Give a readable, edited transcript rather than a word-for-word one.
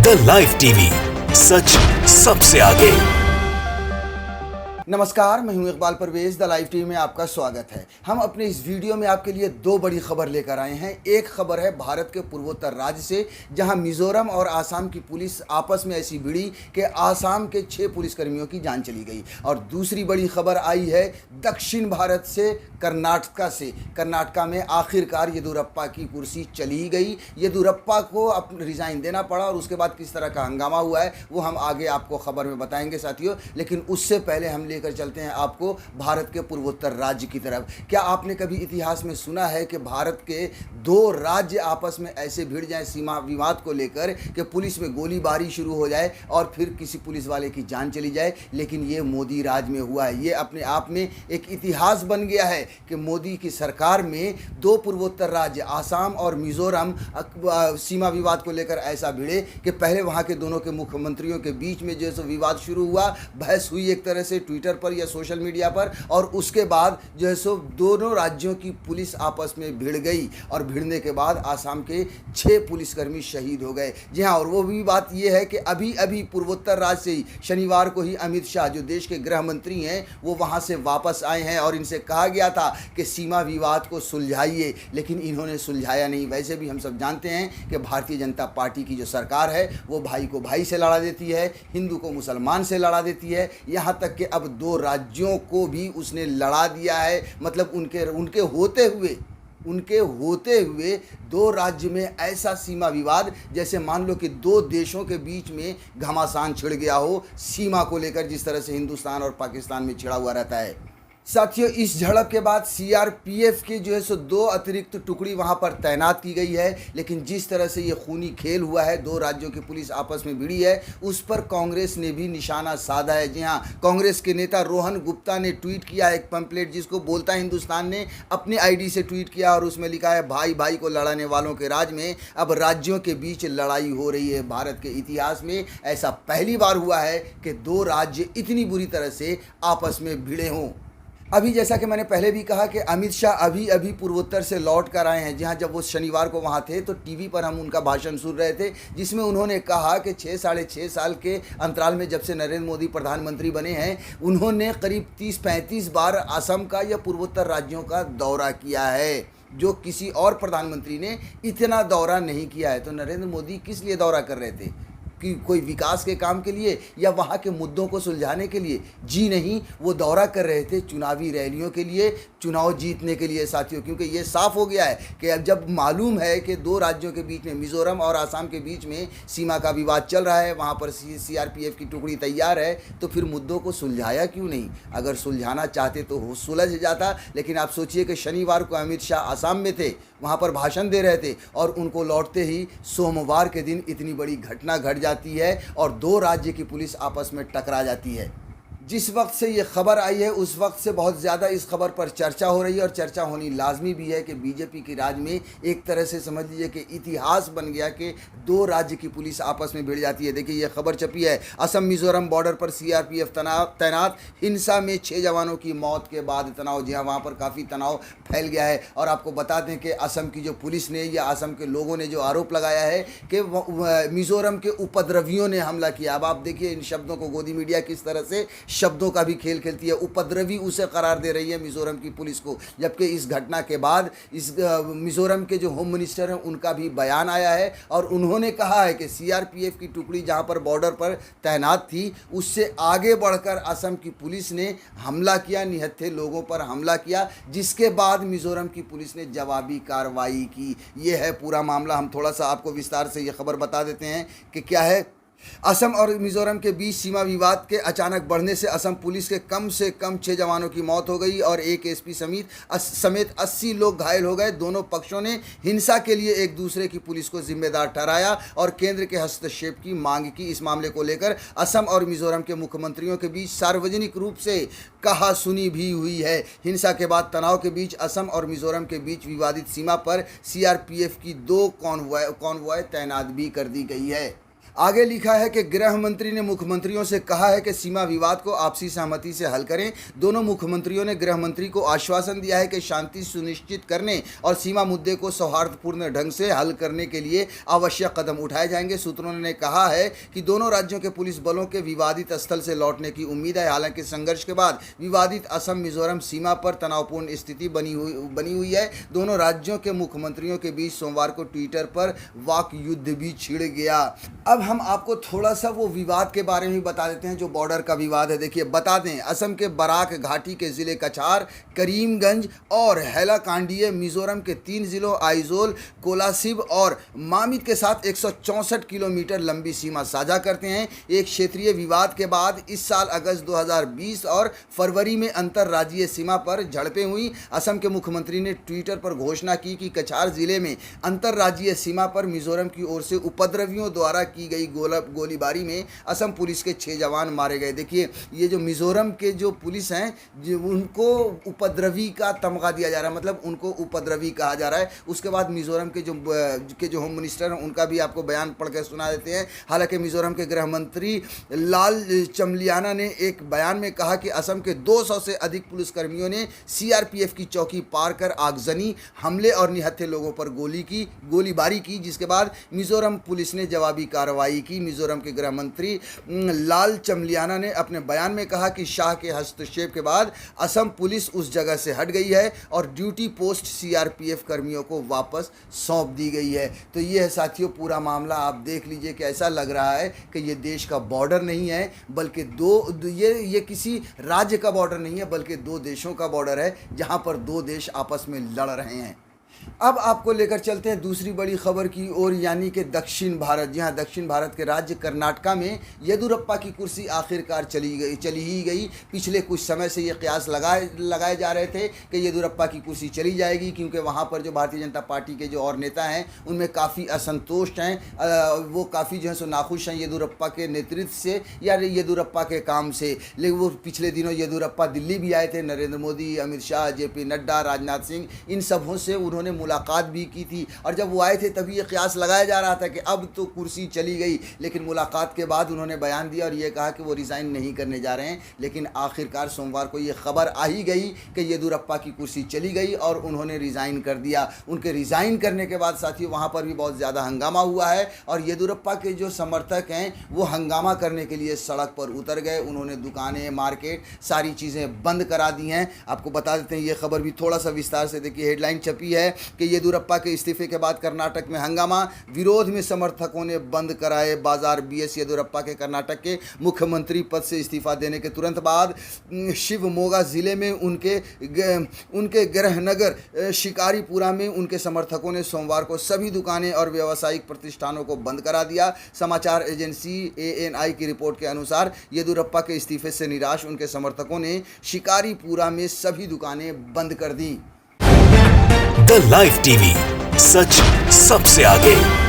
The live TV, सच सबसे आगे। नमस्कार, मैं हूं Iqbal Parvez. The live TV में आपका स्वागत है। हम अपने इस वीडियो में आपके लिए दो बड़ी खबर लेकर आए हैं। एक खबर है भारत के पूर्वोत्तर राज्य से, जहां मिजोरम और आसाम की पुलिस आपस में ऐसी भिड़ी कि आसाम के 6 पुलिसकर्मियों की जान चली गई। और दूसरी बड़ी खबर आई है दक्षिण भारत से, कर्नाटका से। कर्नाटका में आखिरकार येदियुरप्पा की कुर्सी चली गई। येदियुरप्पा को अब रिज़ाइन देना पड़ा और उसके बाद किस तरह का हंगामा हुआ है वो हम आगे आपको खबर में बताएंगे साथियों। लेकिन उससे पहले हम लेकर चलते हैं आपको भारत के पूर्वोत्तर राज्य की तरफ। क्या आपने कभी इतिहास में सुना है कि भारत के 2 राज्य आपस में ऐसे भिड़ जाएं सीमा विवाद को लेकर कि पुलिस में गोलीबारी शुरू हो जाए और फिर किसी पुलिस वाले की जान चली जाए? लेकिन ये मोदी राज में हुआ है। ये अपने आप में एक इतिहास बन गया है कि मोदी की सरकार में 2 पूर्वोत्तर राज्य आसाम और मिजोरम सीमा विवाद को लेकर ऐसा भिड़े कि पहले वहाँ के दोनों के मुख्यमंत्रियों के बीच में जो विवाद शुरू हुआ, बहस हुई एक तरह से ट्विटर पर या सोशल मीडिया पर, और उसके बाद जो है सो दोनों राज्यों की पुलिस आपस में भिड़ गई और भिड़ने के बाद आसाम के 6 पुलिसकर्मी शहीद हो गए। जी हाँ, और वो भी बात ये है कि अभी अभी पूर्वोत्तर राज्य से ही शनिवार को ही अमित शाह जो देश के गृह मंत्री हैं वो वहाँ से वापस आए हैं और इनसे कहा गया था कि सीमा विवाद को सुलझाइए, लेकिन इन्होंने सुलझाया नहीं। वैसे भी हम सब जानते हैं कि भारतीय जनता पार्टी की जो सरकार है वो भाई को भाई से लड़ा देती है, हिंदू को मुसलमान से लड़ा देती है, यहाँ तक कि अब 2 राज्यों को भी उसने लड़ा दिया है। मतलब उनके होते हुए 2 राज्य में ऐसा सीमा विवाद जैसे मान लो कि 2 देशों के बीच में घमासान छिड़ गया हो सीमा को लेकर, जिस तरह से हिंदुस्तान और पाकिस्तान में छिड़ा हुआ रहता है। साथियों, इस झड़प के बाद सीआरपीएफ की जो है सो 2 अतिरिक्त टुकड़ी वहां पर तैनात की गई है। लेकिन जिस तरह से ये खूनी खेल हुआ है, 2 राज्यों की पुलिस आपस में भिड़ी है, उस पर कांग्रेस ने भी निशाना साधा है। जी हाँ, कांग्रेस के नेता रोहन गुप्ता ने ट्वीट किया एक पंपलेट जिसको बोलता हिंदुस्तान ने अपने आईडी से ट्वीट किया और उसमें लिखा है, भाई भाई को लड़ाने वालों के राज में अब राज्यों के बीच लड़ाई हो रही है। भारत के इतिहास में ऐसा पहली बार हुआ है कि 2 राज्य इतनी बुरी तरह से आपस में भिड़े हों। अभी जैसा कि मैंने पहले भी कहा कि अमित शाह अभी पूर्वोत्तर से लौट कर आए हैं। जहां जब वो शनिवार को वहां थे तो टीवी पर हम उनका भाषण सुन रहे थे, जिसमें उन्होंने कहा कि 6-6.5 साल के अंतराल में जब से नरेंद्र मोदी प्रधानमंत्री बने हैं, उन्होंने करीब 30-35 बार असम का या पूर्वोत्तर राज्यों का दौरा किया है, जो किसी और प्रधानमंत्री ने इतना दौरा नहीं किया है। तो नरेंद्र मोदी किस लिए दौरा कर रहे थे? कि कोई विकास के काम के लिए या वहाँ के मुद्दों को सुलझाने के लिए? जी नहीं, वो दौरा कर रहे थे चुनावी रैलियों के लिए, चुनाव जीतने के लिए साथियों। क्योंकि ये साफ हो गया है कि अब जब मालूम है कि 2 राज्यों के बीच में, मिजोरम और आसाम के बीच में सीमा का विवाद चल रहा है, वहाँ पर सीआरपीएफ की टुकड़ी तैयार है, तो फिर मुद्दों को सुलझाया क्यों नहीं? अगर सुलझाना चाहते तो सुलझ जाता। लेकिन आप सोचिए कि शनिवार को अमित शाह आसाम में थे, वहाँ पर भाषण दे रहे थे और उनको लौटते ही सोमवार के दिन इतनी बड़ी घटना घट जाती है और 2 राज्य की पुलिस आपस में टकरा जाती है। जिस वक्त से ये खबर आई है उस वक्त से बहुत ज़्यादा इस खबर पर चर्चा हो रही है और चर्चा होनी लाजमी भी है कि बीजेपी की राज में एक तरह से समझ लीजिए कि इतिहास बन गया कि 2 राज्य की पुलिस आपस में भिड़ जाती है। देखिए, ये खबर छपी है, असम मिजोरम बॉर्डर पर सीआरपीएफ तैनात, हिंसा में 6 जवानों की मौत के बाद तनाव। जी हाँ, वहाँ पर काफ़ी तनाव फैल गया है। और आपको बता दें कि असम की जो पुलिस ने या असम के लोगों ने जो आरोप लगाया है कि मिजोरम के उपद्रवियों ने हमला किया। अब आप देखिए इन शब्दों को गोदी मीडिया किस तरह से शब्दों का भी खेल खेलती है। उपद्रवी उसे करार दे रही है मिजोरम की पुलिस को, जबकि इस घटना के बाद इस मिजोरम के जो होम मिनिस्टर हैं उनका भी बयान आया है और उन्होंने कहा है कि सीआरपीएफ की टुकड़ी जहां पर बॉर्डर पर तैनात थी, उससे आगे बढ़कर असम की पुलिस ने हमला किया, निहत्थे लोगों पर हमला किया, जिसके बाद मिजोरम की पुलिस ने जवाबी कार्रवाई की। ये है पूरा मामला। हम थोड़ा सा आपको विस्तार से ये खबर बता देते हैं कि क्या है। असम और मिजोरम के बीच सीमा विवाद के अचानक बढ़ने से असम पुलिस के कम से कम 6 जवानों की मौत हो गई और एक एसपी समेत 80 लोग घायल हो गए। दोनों पक्षों ने हिंसा के लिए एक दूसरे की पुलिस को जिम्मेदार ठहराया और केंद्र के हस्तक्षेप की मांग की। इस मामले को लेकर असम और मिजोरम के मुख्यमंत्रियों के बीच सार्वजनिक रूप से कहासुनी भी हुई है। हिंसा के बाद तनाव के बीच असम और मिजोरम के बीच विवादित सीमा पर सीआरपीएफ की 2 कॉन्वॉय तैनात भी कर दी गई है। आगे लिखा है कि गृह मंत्री ने मुख्यमंत्रियों से कहा है कि सीमा विवाद को आपसी सहमति से हल करें। दोनों मुख्यमंत्रियों ने गृह मंत्री को आश्वासन दिया है कि शांति सुनिश्चित करने और सीमा मुद्दे को सौहार्दपूर्ण ढंग से हल करने के लिए आवश्यक कदम उठाए जाएंगे। सूत्रों ने कहा है कि दोनों राज्यों के पुलिस बलों के विवादित स्थल से लौटने की उम्मीद है। हालांकि संघर्ष के बाद विवादित असम मिजोरम सीमा पर तनावपूर्ण स्थिति बनी हुई है। दोनों राज्यों के मुख्यमंत्रियों के बीच सोमवार को ट्विटर पर वाक युद्ध भी छिड़ गया। अब हम आपको थोड़ा सा वो विवाद के बारे में बता देते हैं जो बॉर्डर का विवाद है। देखिए, बता दें, असम के बराक घाटी के ज़िले कछार, करीमगंज और हैलाकांडी मिजोरम के 3 जिलों आइजोल, कोलासिब और मामित के साथ 164 किलोमीटर लंबी सीमा साझा करते हैं। एक क्षेत्रीय विवाद के बाद इस साल अगस्त 2020 और फरवरी में अंतर्राज्यीय सीमा पर झड़पें हुई। असम के मुख्यमंत्री ने ट्विटर पर घोषणा की कि कछार जिले में अंतर्राज्यीय सीमा पर मिजोरम की ओर से उपद्रवियों द्वारा की गई गोलीबारी में असम पुलिस के 6 जवान मारे गए। देखिए, ये जो मिजोरम के जो पुलिस हैं, उनको उपद्रवी का तमगा दिया जा रहा है, मतलब उनको उपद्रवी कहा जा रहा है। उसके बाद मिजोरम के जो होम मिनिस्टर हैं, उनका भी आपको बयान पढ़ के सुना देते हैं। हालांकि मिजोरम के गृह मंत्री लाल चमलियाना ने एक बयान में कहा कि असम के 200 से अधिक पुलिसकर्मियों ने सीआरपीएफ की चौकी पार कर आगजनी, हमले और निहत्थे लोगों पर गोलीबारी की, जिसके बाद मिजोरम पुलिस ने जवाबी कार्रवाई की। मिजोरम के गृह मंत्री लाल चमलियाना ने अपने बयान में कहा कि शाह के हस्तक्षेप के बाद असम पुलिस उस जगह से हट गई है और ड्यूटी पोस्ट सीआरपीएफ कर्मियों को वापस सौंप दी गई है। तो ये है साथियों पूरा मामला। आप देख लीजिए कि ऐसा लग रहा है कि ये देश का बॉर्डर नहीं है, बल्कि ये किसी राज्य का बॉर्डर नहीं है, बल्कि 2 देशों का बॉर्डर है, जहां पर 2 देश आपस में लड़ रहे हैं। अब आपको लेकर चलते हैं दूसरी बड़ी खबर की ओर, यानी कि दक्षिण भारत। जी हाँ, दक्षिण भारत के राज्य कर्नाटका में येदियुरप्पा की कुर्सी आखिरकार चली ही गई। पिछले कुछ समय से ये कयास लगाए जा रहे थे कि येदियुरप्पा की कुर्सी चली जाएगी, क्योंकि वहाँ पर जो भारतीय जनता पार्टी के जो और नेता हैं उनमें काफ़ी असंतोष हैं। वो काफ़ी जो है सो नाखुश हैं येदियुरप्पा के नेतृत्व से या येदियुरप्पा के काम से। लेकिन वो पिछले दिनों येदियुरप्पा दिल्ली भी आए थे। नरेंद्र मोदी, अमित शाह, जेपी नड्डा, राजनाथ सिंह, इन सबों से उन्होंने मुलाकात भी की थी। और जब वो आए थे तभी ये कयास लगाया जा रहा था कि अब तो कुर्सी चली गई। लेकिन मुलाकात के बाद उन्होंने बयान दिया और ये कहा कि वो रिज़ाइन नहीं करने जा रहे हैं। लेकिन आखिरकार सोमवार को ये खबर आ ही गई कि येदियुरप्पा की कुर्सी चली गई और उन्होंने रिज़ाइन कर दिया। उनके रिज़ाइन करने के बाद साथियों वहाँ पर भी बहुत ज़्यादा हंगामा हुआ है और येदियुरप्पा के जो समर्थक हैं वो हंगामा करने के लिए सड़क पर उतर गए। उन्होंने दुकानें, मार्केट, सारी चीज़ें बंद करा दी हैं। आपको बता देते हैं ये खबर भी थोड़ा सा विस्तार से देखिए। हेडलाइन छपी है कि येदियुरप्पा के इस्तीफे के बाद कर्नाटक में हंगामा, विरोध में समर्थकों ने बंद कराए बाजार। बीएस येदियुरप्पा के कर्नाटक के मुख्यमंत्री पद से इस्तीफा देने के तुरंत बाद शिवमोगा जिले में उनके गृहनगर शिकारीपुरा में उनके समर्थकों ने सोमवार को सभी दुकानें और व्यावसायिक प्रतिष्ठानों को बंद करा दिया। समाचार एजेंसी ANI की रिपोर्ट के अनुसार येदियुरप्पा के इस्तीफे से निराश उनके समर्थकों ने शिकारीपुरा में सभी दुकानें बंद कर दी। द लाइव टीवी, सच सबसे आगे।